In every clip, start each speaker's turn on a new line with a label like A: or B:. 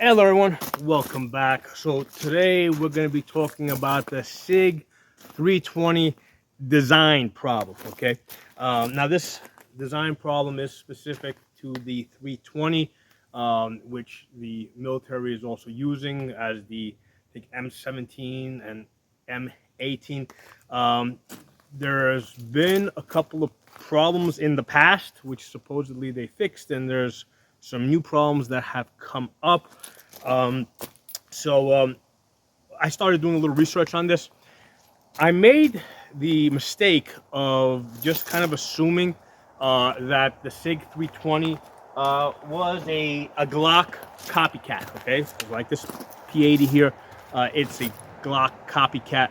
A: Hello everyone, welcome back. So today we're going to be talking about the Sig 320 design problem, okay? Now this design problem is specific to the 320, which the military is also using as the M17 and M18. There's been a couple of problems in the past, which supposedly they fixed, and there's some new problems that have come up. I started doing a little research on this. I made the mistake of just kind of assuming that the Sig 320 was a Glock copycat, okay? Like this P80 here, it's a Glock copycat.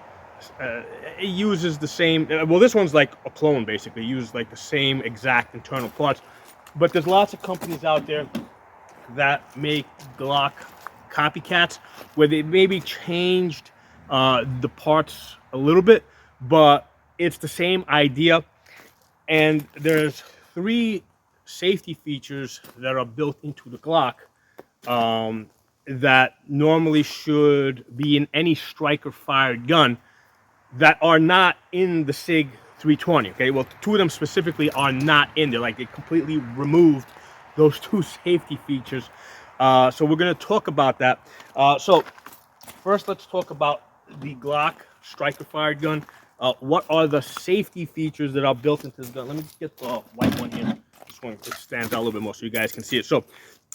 A: It uses the same, well, this one's like a clone, basically. It uses like the same exact internal parts. But there's lots of companies out there that make Glock copycats where they maybe changed the parts a little bit, but it's the same idea. And there's three safety features that are built into the Glock that normally should be in any striker fired gun that are not in the Sig 320. Okay, well, two of them specifically are not in there. Like, they completely removed those two safety features. So we're going to talk about that. So first, let's talk about the Glock striker fired gun. What are the safety features that are built into the gun? Let me get the white one here. This one, it stands out a little bit more so you guys can see it. So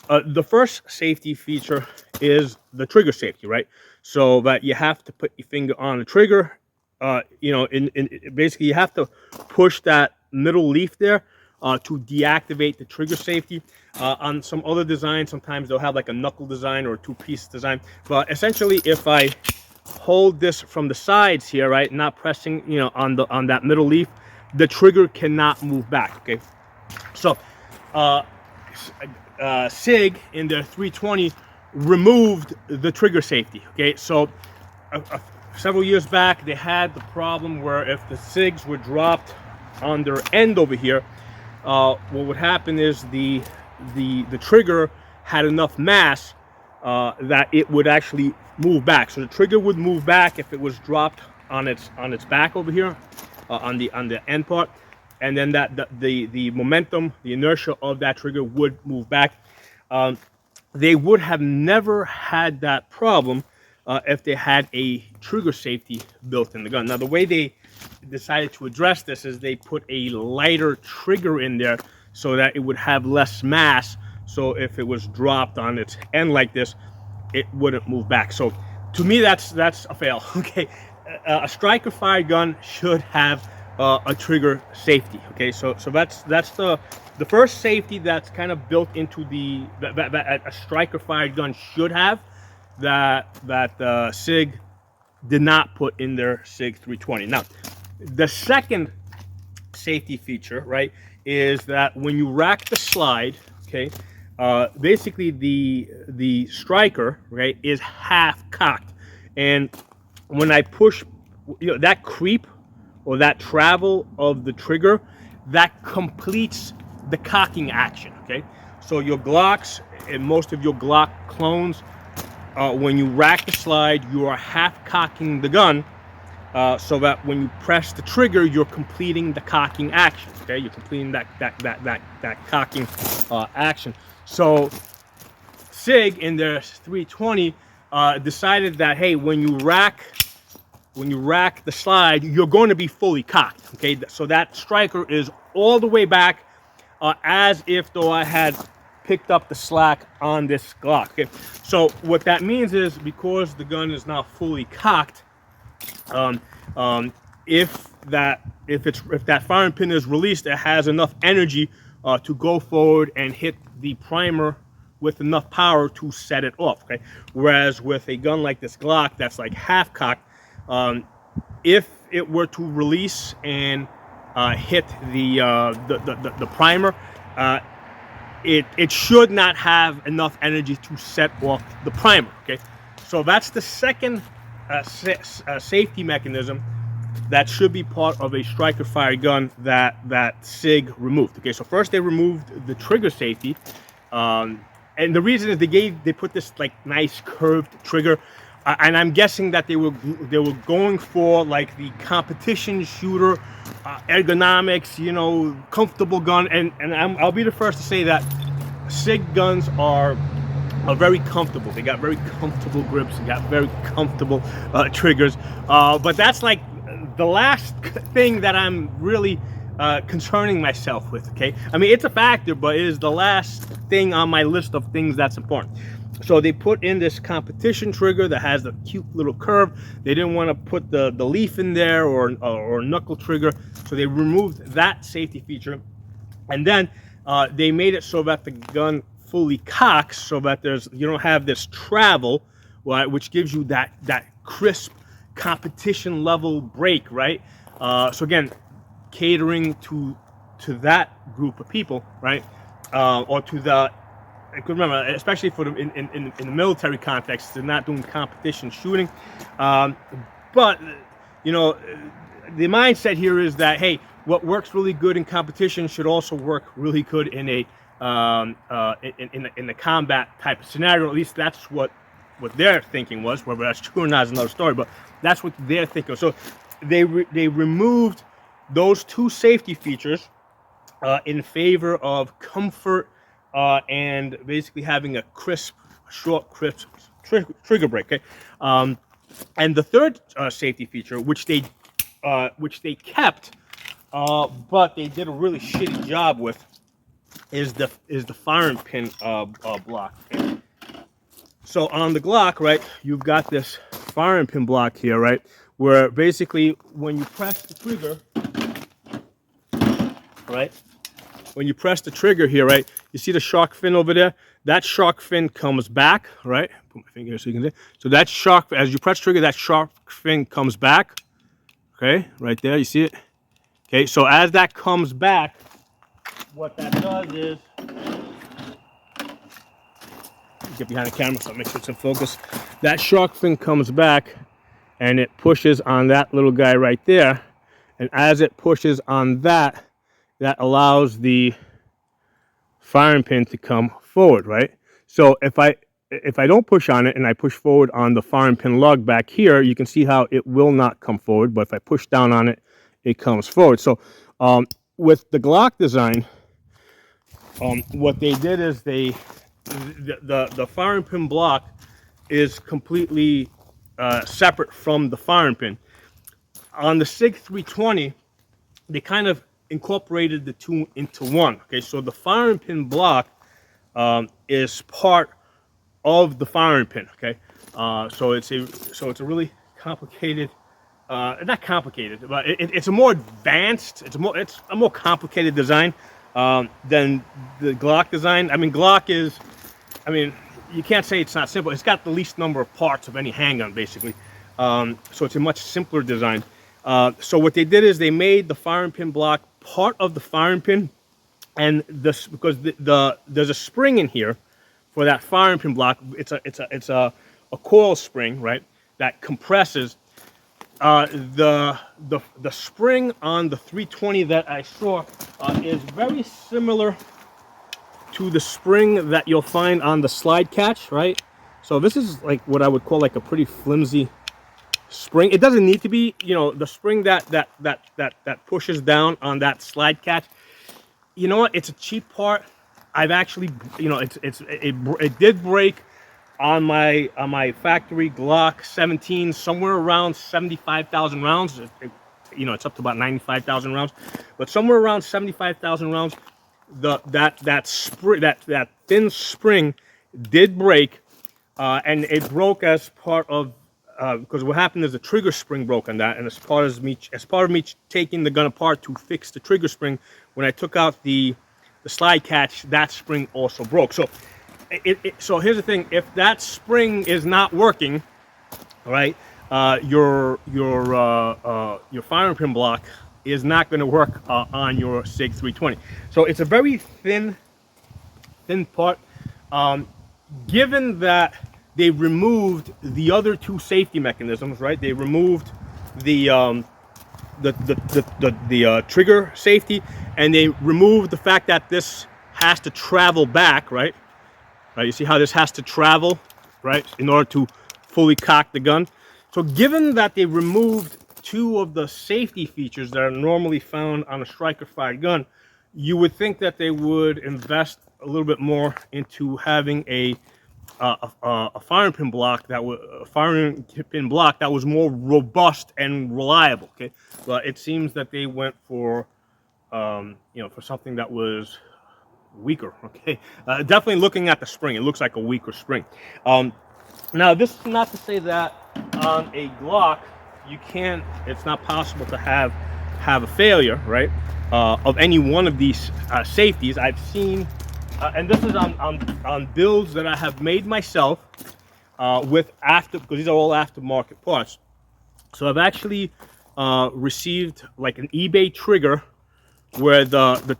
A: the first safety feature is the trigger safety, right? So that you have to put your finger on the trigger. Basically, you have to push that middle leaf there to deactivate the trigger safety. On some other designs, sometimes they'll have like a knuckle design or a two-piece design. But essentially, if I hold this from the sides here, right, not pressing, on that middle leaf, the trigger cannot move back. Okay, so Sig in their 320 removed the trigger safety. Okay, so several years back, they had the problem where if the SIGs were dropped on their end over here, what would happen is the trigger had enough mass that it would actually move back. So the trigger would move back if it was dropped on its back over here, on the end part, and then the momentum, the inertia of that trigger would move back. They would have never had that problem if they had a trigger safety built in the gun. Now, the way they decided to address this is they put a lighter trigger in there so that it would have less mass. So if it was dropped on its end like this, it wouldn't move back. So to me, that's a fail. Okay, a striker fired gun should have a trigger safety. Okay, so that's the first safety that's kind of built into that a striker fired gun should have, that Sig did not put in their Sig 320. Now, the second safety feature, right, is that when you rack the slide, okay, basically the striker, right, is half cocked, and when I push, that creep or that travel of the trigger, that completes the cocking action. Okay, so your Glocks and most of your Glock clones, when you rack the slide, you are half cocking the gun, so that when you press the trigger, you're completing the cocking action. Okay, you're completing that cocking action. So Sig in their 320 decided that, hey, when you rack the slide, you're going to be fully cocked. Okay, so that striker is all the way back, as if though I had picked up the slack on this Glock. Okay, so what that means is, because the gun is now fully cocked, if that firing pin is released, it has enough energy to go forward and hit the primer with enough power to set it off. Okay, whereas with a gun like this Glock that's like half cocked, if it were to release and hit the primer, it should not have enough energy to set off the primer. Okay, so that's the second safety mechanism that should be part of a striker fired gun that Sig removed. Okay, so first they removed the trigger safety, And the reason is they put this like nice curved trigger, and I'm guessing that they were going for like the competition shooter, ergonomics, you know, comfortable gun. And I'll be the first to say that Sig guns are very comfortable. They got very comfortable grips. They got very comfortable triggers. But that's like the last thing that I'm really concerning myself with. Okay, I mean, it's a factor, but it is the last thing on my list of things that's important. So they put in this competition trigger that has the cute little curve. They didn't want to put the leaf in there or knuckle trigger, so they removed that safety feature. And then they made it so that the gun fully cocks, so that you don't have this travel, right, which gives you that crisp competition level break, right? So again, catering to that group of people, right? Or to the, I could remember, especially for the in the military context, they're not doing competition shooting. But you know, the mindset here is that, hey, what works really good in competition should also work really good in a in the combat type of scenario. At least that's what their thinking was. Whether that's true or not is another story, but that's what they're thinking. So they removed those two safety features in favor of comfort and basically having a crisp, short, crisp trigger break. Okay? And the third safety feature, which they kept, but they did a really shitty job with, is the firing pin block. Okay? So on the Glock, right, you've got this firing pin block here, right, where basically when you press the trigger, right, when you press the trigger here, right, you see the shark fin over there? That shark fin comes back, right? Put my finger here so you can see. So that shark, as you press trigger, that shark fin comes back. Okay, right there, you see it? Okay, so as that comes back, what that does is, get behind the camera so it makes it in focus. That shark fin comes back and it pushes on that little guy right there. And as it pushes on that, that allows the firing pin to come forward, right? So if I don't push on it and I push forward on the firing pin lug back here, you can see how it will not come forward. But if I push down on it, it comes forward. So with the Glock design, what they did is the firing pin block is completely separate from the firing pin. On the Sig 320, they kind of incorporated the two into one. Okay, so the firing pin block is part of the firing pin. Okay, so it's a really complicated, not complicated, but it's a more advanced, it's a more complicated design than the Glock design. I mean, Glock is, I mean, you can't say it's not simple. It's got the least number of parts of any handgun, basically. So it's a much simpler design. So what they did is they made the firing pin block part of the firing pin, and this, because there's a spring in here for that firing pin block. It's a coil spring, right, that compresses. The spring on the 320 that I saw is very similar to the spring that you'll find on the slide catch, right? So this is like what I would call like a pretty flimsy spring. It doesn't need to be, you know, the spring that pushes down on that slide catch. You know what? It's a cheap part. I've actually, you know, it did break on my factory Glock 17 somewhere around 75,000 rounds. You know, it's up to about 95,000 rounds, but somewhere around 75,000 rounds, that thin spring did break, and it broke as part of because what happened is the trigger spring broke on that, and as part of me taking the gun apart to fix the trigger spring, when I took out the slide catch, that spring also broke. So so here's the thing: if that spring is not working, all right, your firing pin block is not going to work on your Sig 320. So it's a very thin part. Given that they removed the other two safety mechanisms, right? They removed the trigger safety, and they removed the fact that this has to travel back, right? right? You see how this has to travel, right, in order to fully cock the gun. So given that they removed two of the safety features that are normally found on a striker-fired gun, you would think that they would invest a little bit more into having a firing pin block that was more robust and reliable. Okay, but it seems that they went for for something that was weaker. Okay, definitely looking at the spring, it looks like a weaker spring. Now, this is not to say that on a Glock you can't. It's not possible to have a failure, right? Of any one of these safeties. I've seen, and this is on builds that I have made myself because these are all aftermarket parts. So I've actually received like an eBay trigger where the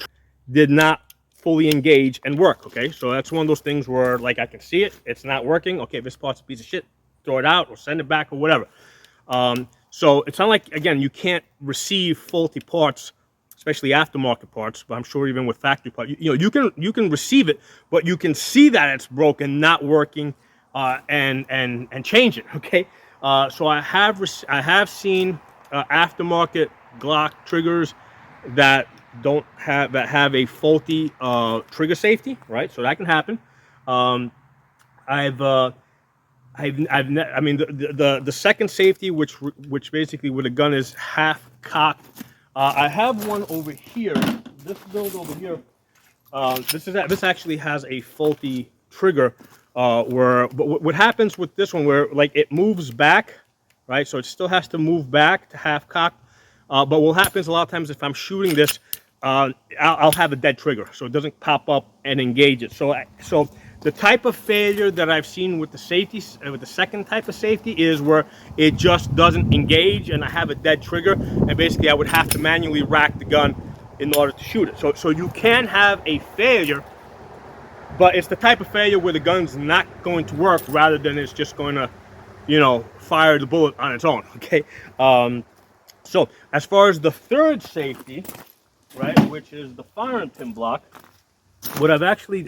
A: did not fully engage and work. Okay, so that's one of those things where, like, I can see it, it's not working. Okay, this part's a piece of shit, throw it out or send it back or whatever. So it's not like, again, you can't receive faulty parts, especially aftermarket parts, but I'm sure even with factory parts, you can receive it, but you can see that it's broken, not working, and change it. Okay, so I have seen aftermarket Glock triggers that have a faulty trigger safety, right? So that can happen. I mean, the second safety, which basically where the gun is half cocked. I have one over here. This build over here. This actually has a faulty trigger. But what happens with this one, where like it moves back, right? So it still has to move back to half cocked. But what happens a lot of times if I'm shooting this, I'll have a dead trigger, so it doesn't pop up and engage it. So the type of failure that I've seen with the safeties, with the second type of safety, is where it just doesn't engage and I have a dead trigger, and basically I would have to manually rack the gun in order to shoot it. So you can have a failure, but it's the type of failure where the gun's not going to work, rather than it's just going to, fire the bullet on its own. Okay. So as far as the third safety, right, which is the firing pin block, what I actually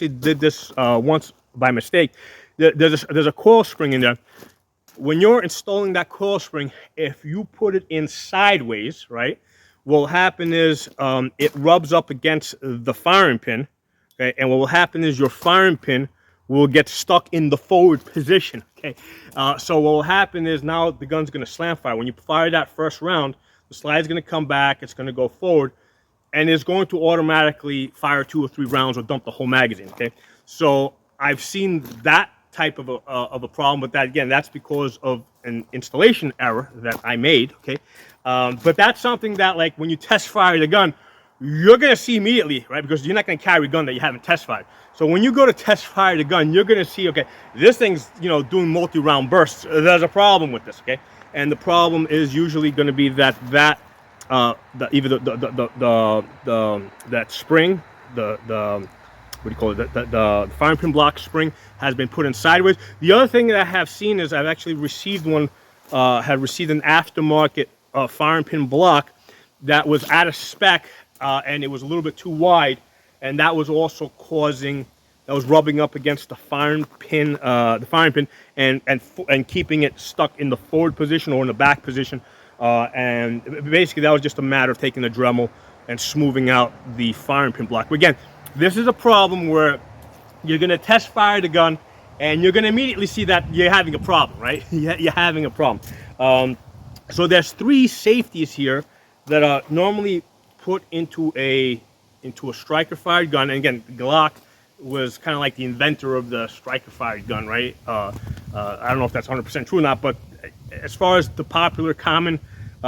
A: did this once by mistake. There's a coil spring in there. When you're installing that coil spring, if you put it in sideways, right, what will happen is it rubs up against the firing pin, okay, and what will happen is your firing pin will get stuck in the forward position. Okay, so what will happen is now the gun's going to slam fire. When you fire that first round, the slide's going to come back, it's going to go forward, and it's going to automatically fire 2 or 3 rounds or dump the whole magazine. Okay, so I've seen that type of a problem with that. Again, that's because of an installation error that I made. Okay, but that's something that, like, when you test fire the gun, you're going to see immediately, right? Because you're not going to carry a gun that you haven't test fired. So when you go to test fire the gun, you're going to see, okay, this thing's, doing multi-round bursts. There's a problem with this, okay? And the problem is usually going to be that either that spring, the firing pin block spring has been put in sideways. The other thing that I have seen is I've actually received an aftermarket firing pin block that was out of spec, and it was a little bit too wide, and that was also rubbing up against the firing pin, and keeping it stuck in the forward position or in the back position. And basically that was just a matter of taking the Dremel and smoothing out the firing pin block. But again, this is a problem where you're going to test fire the gun and you're going to immediately see that you're having a problem, right? You're having a problem. So there's 3 safeties here that are normally put into a striker fired gun. And again, Glock was kind of like the inventor of the striker fired gun, right? I don't know if that's 100% true or not, but as far as the popular common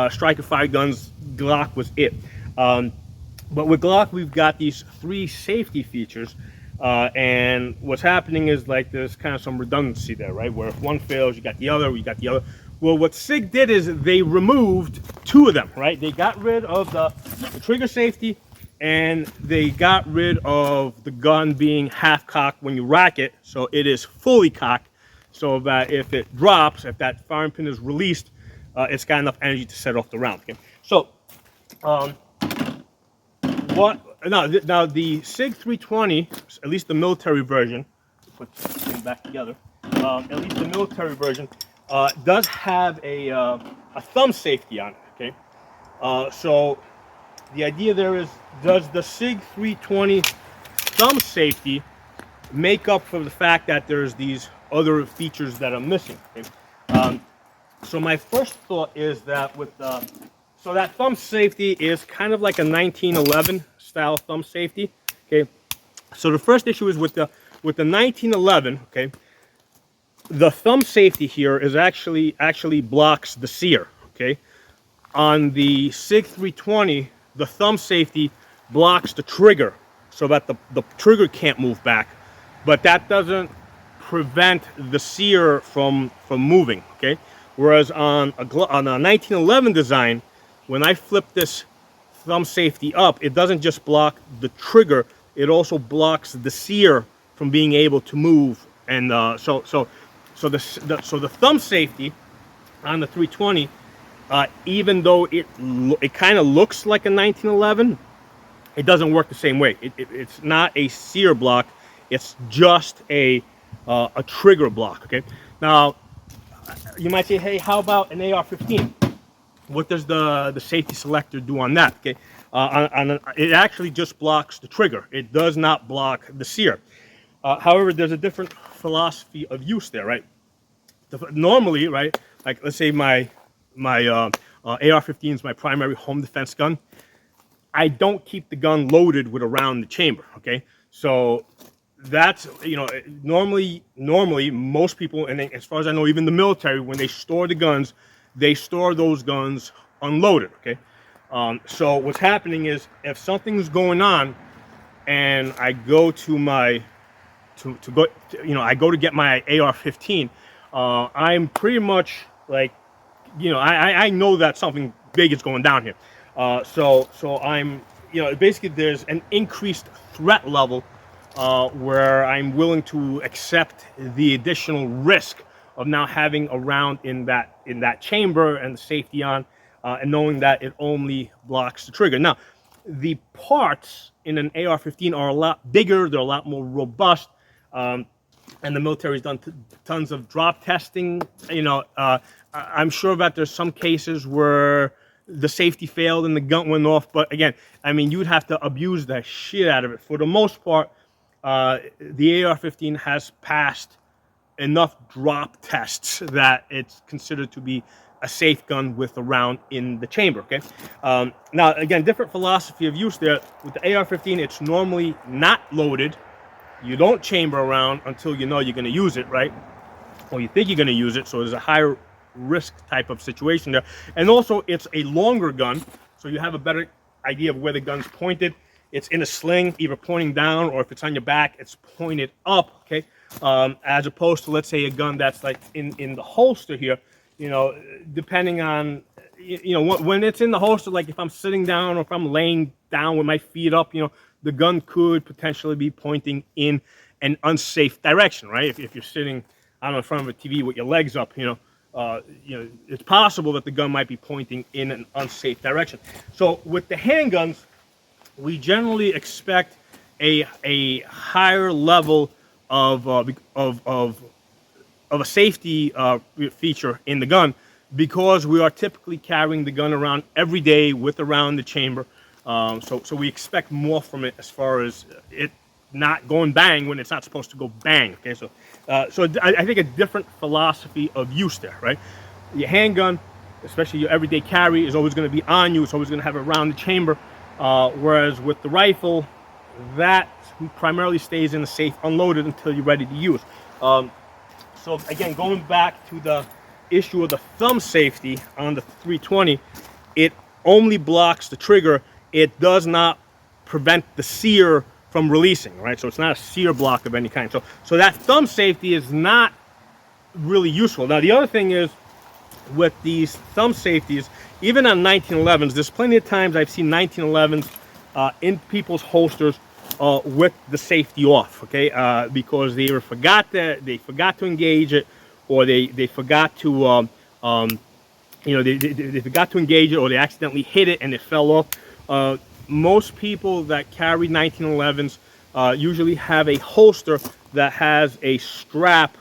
A: striker fired guns, Glock was it. But with Glock, we've got these 3 safety features, and what's happening is, like, there's kind of some redundancy there, right? Where if one fails, you got the other, Well, what Sig did is they removed 2 of them, right? They got rid of the trigger safety, and they got rid of the gun being half cocked when you rack it, so it is fully cocked, so that if it drops, if that firing pin is released, it's got enough energy to set off the round. Okay, so now the Sig 320, at least the military version, put this thing back together. At least the military version does have a thumb safety on it. Okay, so the idea there is, does the Sig 320 thumb safety make up for the fact that there's these other features that are missing? Okay? So my first thought is that with the, so that thumb safety is kind of like a 1911 style thumb safety. Okay, so the first issue is with the 1911. Okay, the thumb safety here is actually blocks the sear. Okay, on the Sig 320, the thumb safety blocks the trigger so that the trigger can't move back, but that doesn't prevent the sear from moving. Okay, whereas on a 1911 design, when I flip this thumb safety up, it doesn't just block the trigger, it also blocks the sear from being able to move. And so the thumb safety on the 320, even though it kind of looks like a 1911, it doesn't work the same way. It's not a sear block, it's just a trigger block. Okay, now you might say, hey, how about an AR-15? What does the safety selector do on that? Okay, it actually just blocks the trigger. It does not block the sear. However, there's a different philosophy of use there, right? Normally, right, like let's say my AR-15 is my primary home defense gun. I don't keep the gun loaded with a round in the chamber. Okay, so that's, you know, normally most people, and as far as I know, even the military, when they store the guns, they store those guns unloaded. Okay, so what's happening is, if something's going on and I go to my I go to get my AR-15, I'm pretty much like, you know, I know that something big is going down here. So I'm, you know, basically there's an increased threat level where I'm willing to accept the additional risk of now having a round in that chamber and the safety on, and knowing that it only blocks the trigger. Now, the parts in an AR-15 are a lot bigger, they're a lot more robust, and the military's done tons of drop testing. You know, I'm sure that there's some cases where the safety failed and the gun went off, but again, I mean, you'd have to abuse the shit out of it. For the most part, the AR-15 has passed enough drop tests that it's considered to be a safe gun with a round in the chamber. Okay, now again, different philosophy of use there. With the AR-15, it's normally not loaded. You don't chamber around until you know you're going to use it, right? Or you think you're going to use it, so there's a higher risk type of situation there. And also, it's a longer gun, so you have a better idea of where the gun's pointed. It's in a sling, either pointing down, or if it's on your back, it's pointed up. Okay, as opposed to, let's say, a gun that's like in the holster here. You know, depending on, you know, when it's in the holster, like if I'm sitting down or if I'm laying down with my feet up, you know, the gun could potentially be pointing in an unsafe direction, right? If you're sitting, I don't know, in front of a TV with your legs up, you know, it's possible that the gun might be pointing in an unsafe direction. So with the handguns, we generally expect a higher level of a safety feature in the gun, because we are typically carrying the gun around every day with a round in the chamber. So we expect more from it as far as it not going bang when it's not supposed to go bang. Okay, so I think a different philosophy of use there, right? Your handgun, especially your everyday carry, is always going to be on you. It's always going to have a round in the chamber. Whereas with the rifle, that primarily stays in the safe unloaded until you're ready to use. So again, going back to the issue of the thumb safety on the 320, it only blocks the trigger. It does not prevent the sear from releasing, right? So it's not a sear block of any kind. So that thumb safety is not really useful. Now, the other thing is, with these thumb safeties, even on 1911s, there's plenty of times I've seen 1911s in people's holsters with the safety off, okay? Because they either forgot to engage it, or they forgot to they forgot to engage it, or they accidentally hit it and it fell off. Most people that carry 1911s usually have a holster that has a strap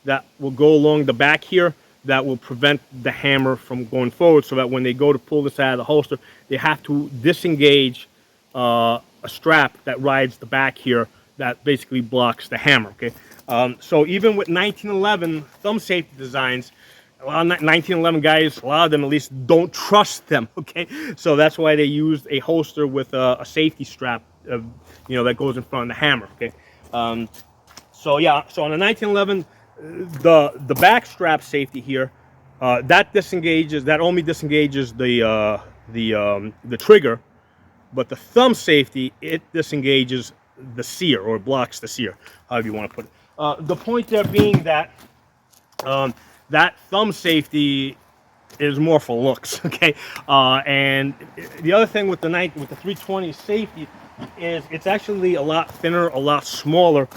A: that will go along the back here that will prevent the hammer from going forward, so that when they go to pull this out of the holster, they have to disengage a strap that rides the back here that basically blocks the hammer, okay? So even with 1911 thumb safety designs, a lot of 1911 guys, a lot of them at least, don't trust them, okay? So that's why they used a holster with a safety strap, you know, that goes in front of the hammer, okay? So yeah, so on the 1911, the back strap safety here, that only disengages the trigger, but the thumb safety, it disengages the sear, or blocks the sear, however you want to put it. The point there being that that thumb safety is more for looks, okay? And the other thing with the 320 safety is it's actually a lot thinner, a lot smaller.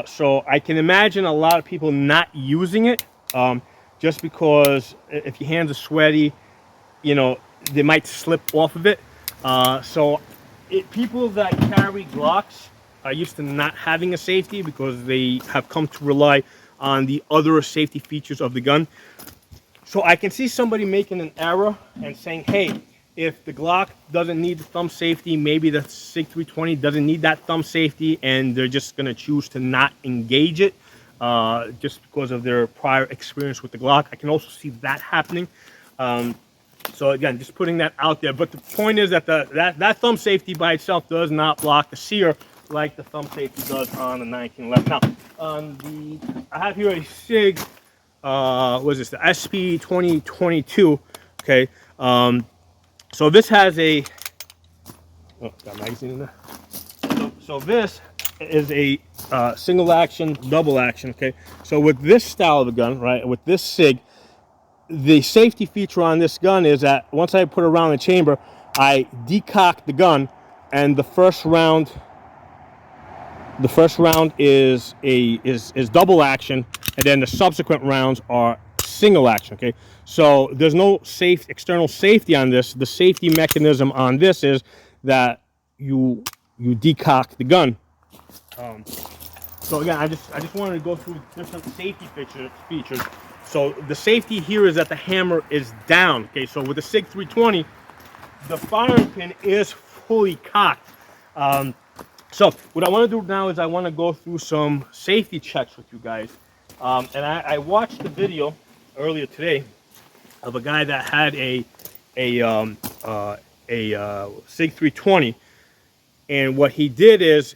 A: So I can imagine a lot of people not using it, just because if your hands are sweaty, you know, they might slip off of it. People that carry Glocks are used to not having a safety because they have come to rely on the other safety features of the gun. So I can see somebody making an error and saying, hey, if the Glock doesn't need the thumb safety, maybe the Sig 320 doesn't need that thumb safety, and they're just going to choose to not engage it just because of their prior experience with the Glock. I can also see that happening. So again, just putting that out there. But the point is that that thumb safety by itself does not block the sear like the thumb safety does on the 1911. Now, on I have here a Sig, what is this? The SP 2022. Okay. So this has a, oh, got a magazine in there. So this is a single action, double action. Okay. So with this style of a gun, right, with this Sig, the safety feature on this gun is that once I put it around the chamber, I decock the gun, and the first round is double action, and then the subsequent rounds are single action. Okay, so there's no external safety on this. The safety mechanism on this is that you decock the gun. So again, I just wanted to go through different safety features. So the safety here is that the hammer is down. Okay, so with the Sig 320, the firing pin is fully cocked. So what I want to do now is I want to go through some safety checks with you guys. And I watched the video earlier today of a guy that had a Sig 320, and what he did is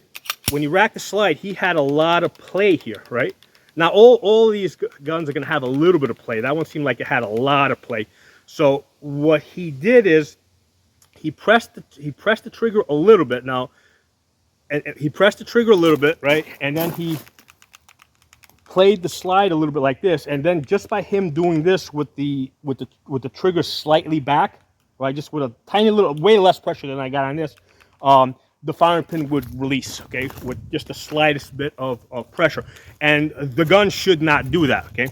A: when you rack the slide, he had a lot of play here, right? Now all these guns are going to have a little bit of play. That one seemed like it had a lot of play. So what he did is he pressed the trigger a little bit. Now, and he pressed the trigger a little bit, right? And then he played the slide a little bit like this, and then just by him doing this with the trigger slightly back, right, just with a tiny little, way less pressure than I got on this, the firing pin would release, okay, with just the slightest bit of pressure. And the gun should not do that, okay?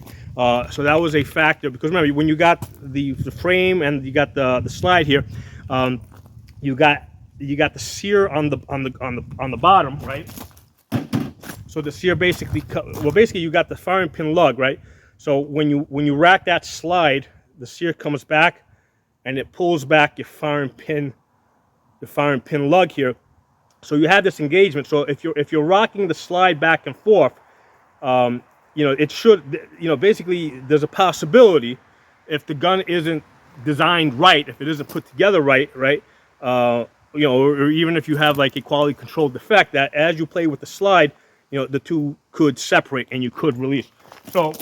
A: So that was a factor, because remember, when you got the frame and you got the slide here, you got the sear on the bottom, right? So the sear basically, you got the firing pin lug, right? So when you rack that slide, the sear comes back and it pulls back your firing pin lug here. So you have this engagement. So if you're rocking the slide back and forth, you know, it should, you know, basically there's a possibility, if the gun isn't designed right, if it isn't put together right, you know, or even if you have like a quality control defect, that as you play with the slide, you know, the two could separate and you could release. So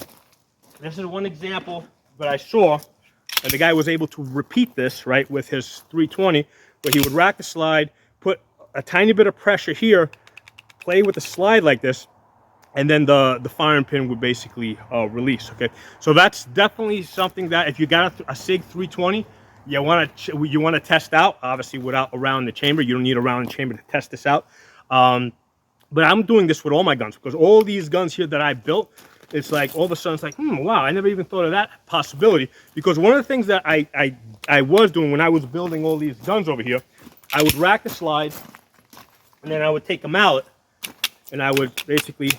A: this is one example that I saw, and the guy was able to repeat this, right, with his 320, where he would rack the slide, put a tiny bit of pressure here, play with the slide like this, and then the firing pin would basically release. Okay, so that's definitely something that if you got a Sig 320, you want to test out. Obviously, without around the chamber, you don't need around the chamber to test this out. But I'm doing this with all my guns, because all these guns here that I built, it's like all of a sudden it's like, wow, I never even thought of that possibility. Because one of the things that I was doing when I was building all these guns over here, I would rack the slide, and then I would take a mallet, and I would basically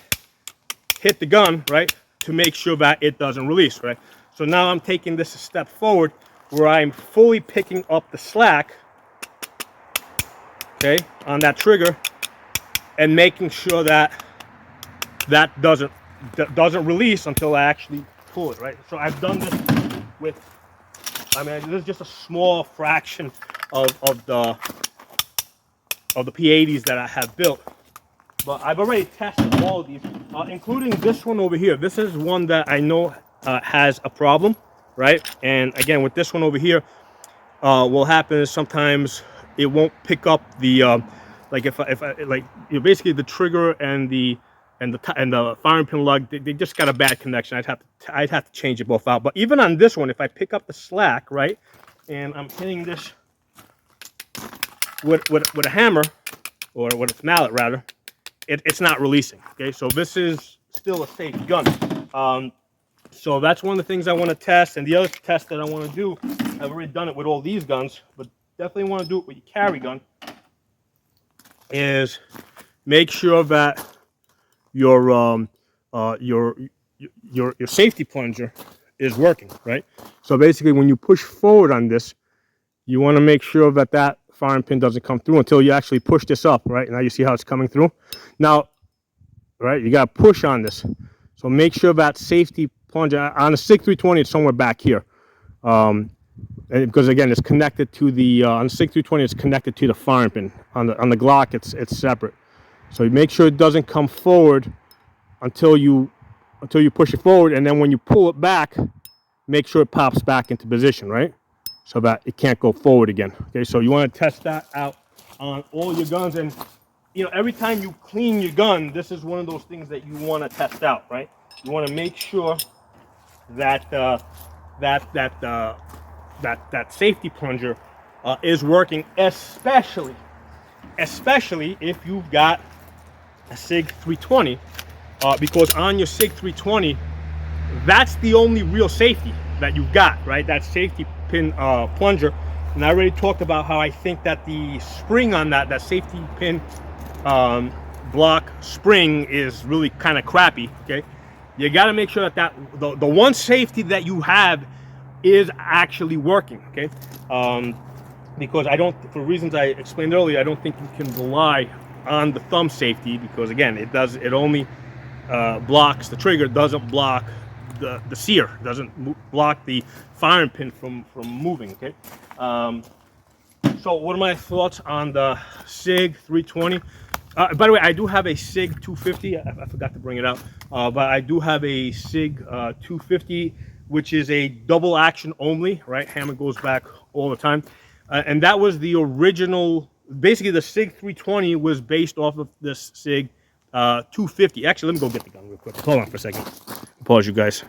A: hit the gun, right, to make sure that it doesn't release, right? So now I'm taking this a step forward where I'm fully picking up the slack, okay, on that trigger, and making sure that that doesn't release until I actually pull it, right? So I've done this with, I mean, this is just a small fraction of the P80s that I have built, but I've already tested all of these, including this one over here. This is one that I know has a problem, right? And again, with this one over here, what will happen is sometimes it won't pick up the like if I like, you know, basically the trigger and the firing pin lug, they just got a bad connection. I'd have to change it both out. But even on this one, if I pick up the slack, right, and I'm hitting this with a hammer, or with a mallet rather, it's not releasing. Okay, so this is still a safe gun. So that's one of the things I want to test. And the other test that I want to do, I've already done it with all these guns, but definitely want to do it with your carry gun, is make sure that your safety plunger is working, right? So basically, when you push forward on this, you want to make sure that that firing pin doesn't come through until you actually push this up, right? Now you see how it's coming through. Now, right, you got to push on this. So make sure that safety plunger on a Sig 320, it's somewhere back here. Because again, it's connected to the on Sig 320, it's connected to the firing pin. On the Glock, it's separate. So you make sure it doesn't come forward until you push it forward, and then when you pull it back, make sure it pops back into position, right? So that it can't go forward again. Okay, so you want to test that out on all your guns, and you know, every time you clean your gun, this is one of those things that you want to test out, right? You want to make sure that that safety plunger is working, especially if you've got a Sig 320, because on your Sig 320, that's the only real safety that you've got, right? That safety pin plunger. And I already talked about how I think that the spring on that safety pin block spring is really kind of crappy. Okay, you got to make sure that the one safety that you have is actually working. Okay, because I don't, for reasons I explained earlier, I don't think you can rely on the thumb safety, because again, it only blocks the trigger, doesn't block the sear, doesn't block the firing pin from moving. Okay, so what are my thoughts on the Sig 320? By the way, I do have a Sig 250. I forgot to bring it out, but I do have a Sig 250, which is a double action only, right? Hammer goes back all the time, and that was the original. Basically, the Sig 320 was based off of this Sig 250. Actually, let me go get the gun real quick. Hold on for a second. Pause, you guys.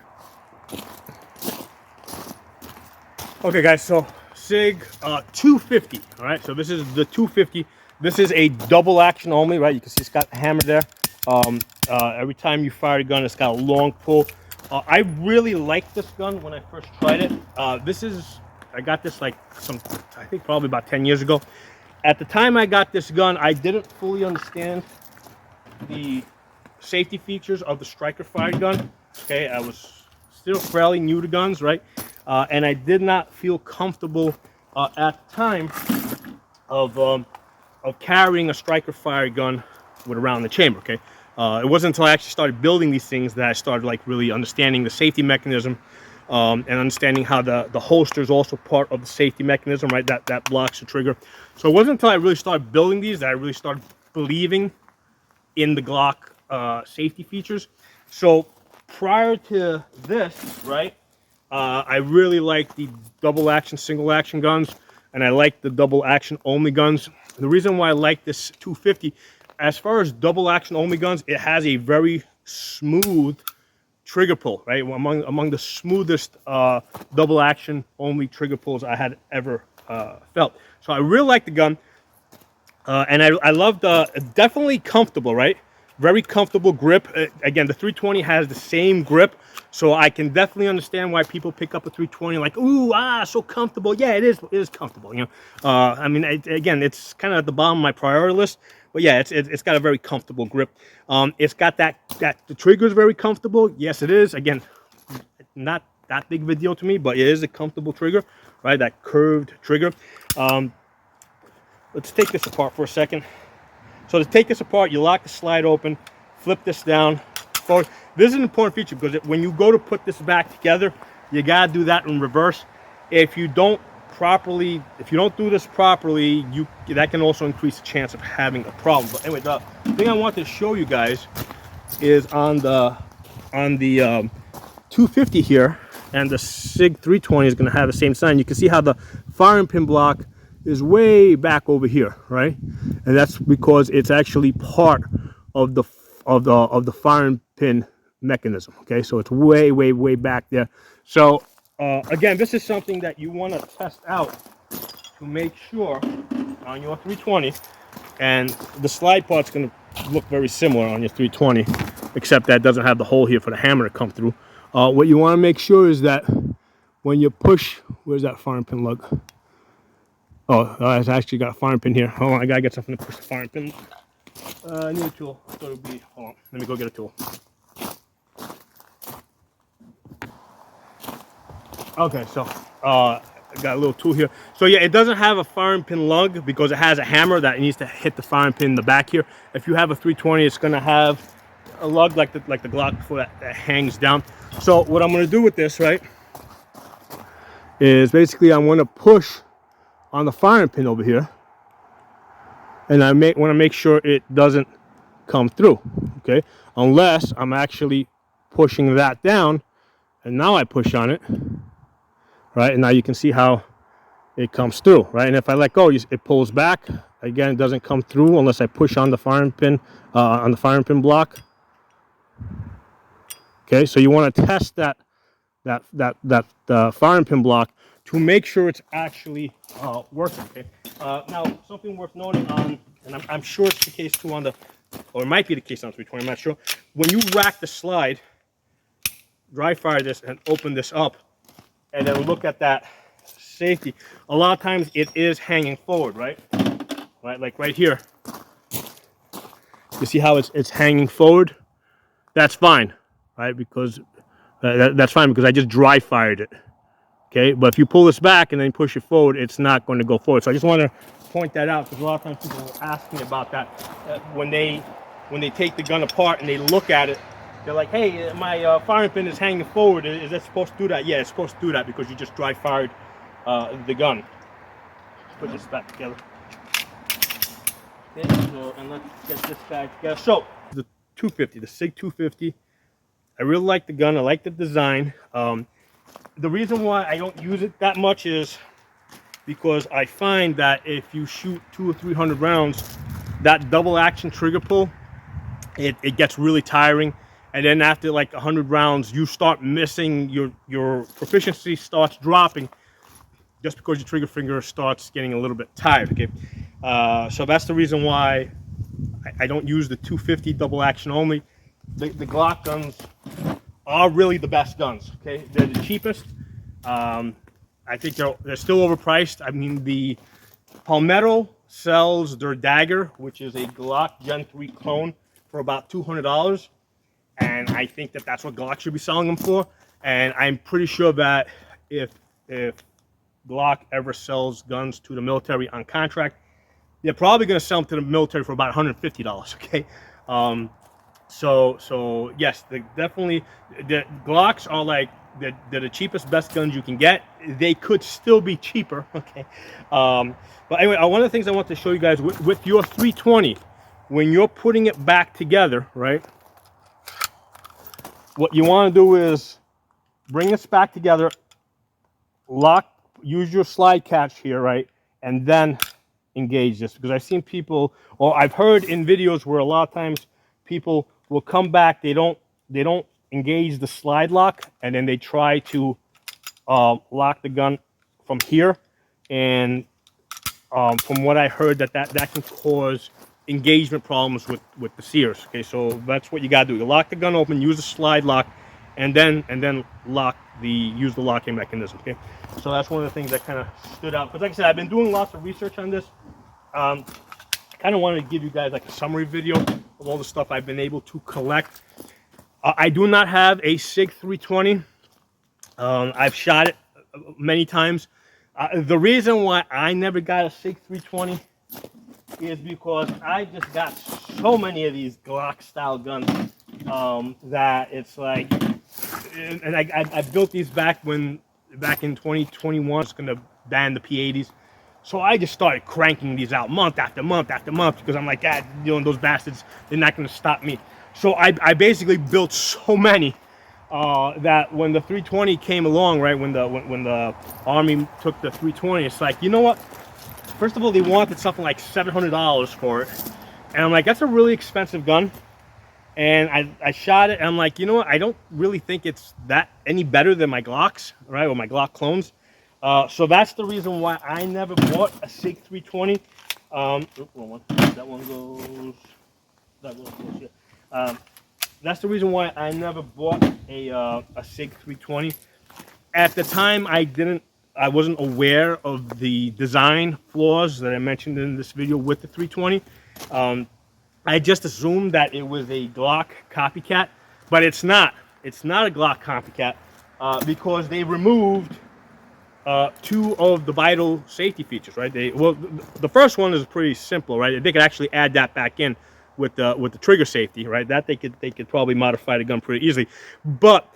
A: Okay, guys, so Sig 250. All right, so this is the 250. This is a double action only, right? You can see it's got a hammer there. Every time you fire a gun, it's got a long pull. I really liked this gun when I first tried it. I got this like I think probably about 10 years ago. At the time I got this gun, I didn't fully understand the safety features of the striker fired gun. Okay, I was still fairly new to guns, right? And I did not feel comfortable at the time of carrying a striker fired gun with around the chamber. Okay, it wasn't until I actually started building these things that I started like really understanding the safety mechanism, and understanding how the holster is also part of the safety mechanism, right? That blocks the trigger. So it wasn't until I really started building these that I really started believing in the Glock safety features. So prior to this, right, I really liked the double action, single action guns, and I liked the double action only guns. The reason why I like this 250, as far as double action only guns, it has a very smooth trigger pull, right? Among the smoothest double action only trigger pulls I had ever felt. So I really like the gun, and I love definitely comfortable, right? Very comfortable grip. Again, the 320 has the same grip, so I can definitely understand why people pick up a 320 like, ooh, so comfortable. Yeah, it is comfortable. You know, I mean, again, it's kind of at the bottom of my priority list, But yeah, it's got a very comfortable grip. It's got that the trigger is very comfortable. Yes, it is. Again, not that big of a deal to me, but it is a comfortable trigger, right? That curved trigger. Let's take this apart for a second. So to take this apart, you lock the slide open, flip this down forward. This is an important feature because when you go to put this back together, you gotta do that in reverse. If you don't do this properly, that can also increase the chance of having a problem. But anyway, the thing I want to show you guys is on the 250 here, and the Sig 320 is going to have the same sign. You can see how the firing pin block is way back over here, right? And that's because it's actually part of the firing pin mechanism. Okay, so it's way back there. So again, this is something that you want to test out to make sure on your 320, and the slide part's going to look very similar on your 320, except that it doesn't have the hole here for the hammer to come through. What you want to make sure is that when you push, where's that firing pin lug? Oh, it's actually got a firing pin here. Hold on, I gotta get something to push the firing pin. I need a tool. I thought it would be, hold on, let me go get a tool. Okay, so I got a little tool here. So yeah, it doesn't have a firing pin lug because it has a hammer that needs to hit the firing pin in the back here. If you have a 320, it's gonna have a lug like the Glock before that hangs down. So what I'm gonna do with this, right, is basically I'm gonna push on the firing pin over here, and I want to make sure it doesn't come through, okay, unless I'm actually pushing that down, and now I push on it, right, and now you can see how it comes through, right, and if I let go, it pulls back again. It doesn't come through unless I push on the firing pin block. Okay, so you want to test that firing pin block to make sure it's actually working. Okay. Now, something worth noting on, and I'm sure it's the case too on the, or it might be the case on 320, I'm not sure. When you rack the slide, dry fire this and open this up, and then look at that safety. A lot of times it is hanging forward, right? Right, like right here. You see how it's hanging forward? That's fine, right? Because that's fine because I just dry fired it. Okay, but if you pull this back and then push it forward, it's not going to go forward. So I just want to point that out because a lot of times people will ask me about that. When they take the gun apart and they look at it, they're like, "Hey, my firing pin is hanging forward. Is that supposed to do that?" Yeah, it's supposed to do that because you just dry fired the gun. Let's put this back together. Okay, so, and let's get this back together. So the 250, the Sig 250. I really like the gun. I like the design. The reason why I don't use it that much is because I find that if you shoot 200 or 300 rounds, that double action trigger pull, it gets really tiring. And then after like 100 rounds, you start missing, your proficiency starts dropping just because your trigger finger starts getting a little bit tired. Okay, so that's the reason why I don't use the 250 double action only. The Glock guns are really the best guns. Okay, they're the cheapest. I think they're still overpriced. I mean, the Palmetto sells their dagger, which is a Glock Gen 3 clone, for about $200, and I think that that's what Glock should be selling them for. And I'm pretty sure that if Glock ever sells guns to the military on contract, they're probably going to sell them to the military for about $150. Okay. So yes, definitely the Glocks are like they're the cheapest, best guns you can get. They could still be cheaper, okay. But anyway, one of the things I want to show you guys with your 320, when you're putting it back together, right? What you want to do is bring this back together, use your slide catch here, right, and then engage this, because I've seen people, or I've heard in videos where a lot of times people will come back, they don't engage the slide lock, and then they try to lock the gun from here, and from what I heard, that can cause engagement problems with the sears. Okay, so that's what you gotta do. You lock the gun open, use the slide lock, and then use the locking mechanism. Okay, so that's one of the things that kind of stood out, because like I said, I've been doing lots of research on this. Kind kind of wanted to give you guys like a summary video of all the stuff I've been able to collect. I do not have a Sig 320. I've shot it many times. The reason why I never got a Sig 320 is because I just got so many of these Glock style guns that it's like, and I built these back in 2021. I was gonna ban the P80s, so I just started cranking these out month after month after month because I'm like, God, you know, those bastards, they're not gonna stop me. So I basically built so many that when the 320 came along, right, when the Army took the 320, it's like, you know what? First of all, they wanted something like $700 for it, and I'm like, that's a really expensive gun. And I shot it, and I'm like, you know what? I don't really think it's that any better than my Glocks, right, or my Glock clones. So that's the reason why I never bought a Sig 320. Wrong one. That one goes. That one goes here. That's the reason why I never bought a Sig 320. At the time, I wasn't aware of the design flaws that I mentioned in this video with the 320. I just assumed that it was a Glock copycat, but it's not. It's not a Glock copycat because they removed 2 of the vital safety features, right? Well, the first one is pretty simple, right? They could actually add that back in with the trigger safety, right? That they could probably modify the gun pretty easily. But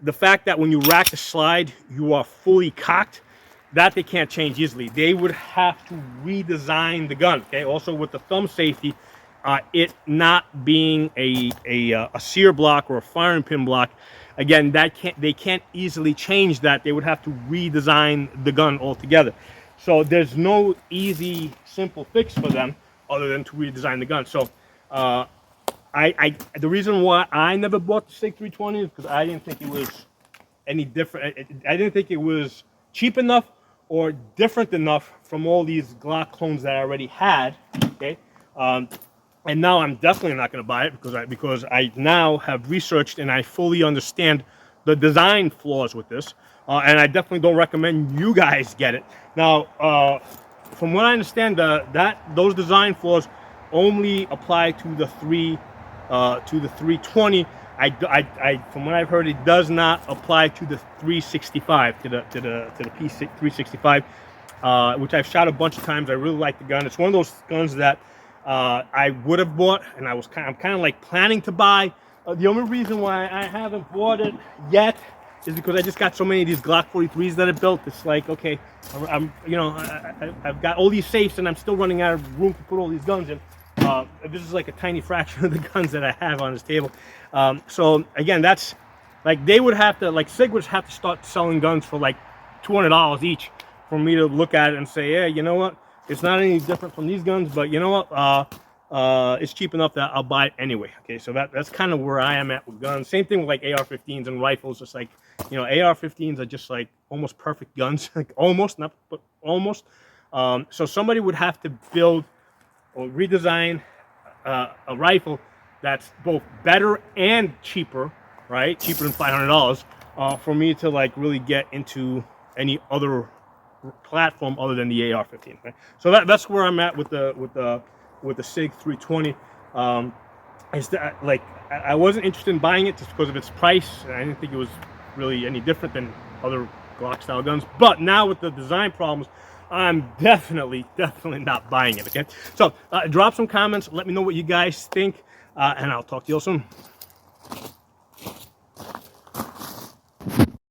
A: the fact that when you rack the slide, you are fully cocked, that they can't change easily. They would have to redesign the gun. Okay. Also with the thumb safety, it not being a sear block or a firing pin block, again, they can't easily change that. They would have to redesign the gun altogether. So there's no easy, simple fix for them other than to redesign the gun. So the reason why I never bought the Sig 320 is because I didn't think it was any different. I didn't think it was cheap enough or different enough from all these Glock clones that I already had. Okay. And now I'm definitely not going to buy it because I now have researched and I fully understand the design flaws with this, and I definitely don't recommend you guys get it. Now, from what I understand, those design flaws only apply to the 320. From what I've heard, it does not apply to the 365, to the P365, which I've shot a bunch of times. I really like the gun. It's one of those guns that I would have bought, and I'm kind of like planning to buy. The only reason why I haven't bought it yet is because I just got so many of these Glock 43s that I built. It's like, okay, I've got all these safes, and I'm still running out of room to put all these guns in. This is like a tiny fraction of the guns that I have on this table. So again, that's like they would have to, like Sig would have to start selling guns for like $200 each for me to look at it and say, yeah, you know what? It's not any different from these guns, but you know what? It's cheap enough that I'll buy it anyway. Okay, so that's kind of where I am at with guns. Same thing with like AR-15s and rifles. Just like, you know, AR-15s are just like almost perfect guns, like almost, not but almost. So somebody would have to build or redesign a rifle that's both better and cheaper, right? Cheaper than $500 for me to like really get into any other platform other than the AR-15. Right? So that's where I'm at with the Sig 320. Like I wasn't interested in buying it just because of its price. I didn't think it was really any different than other Glock style guns. But now with the design problems, I'm definitely not buying it. Okay, so drop some comments. Let me know what you guys think, and I'll talk to you all soon.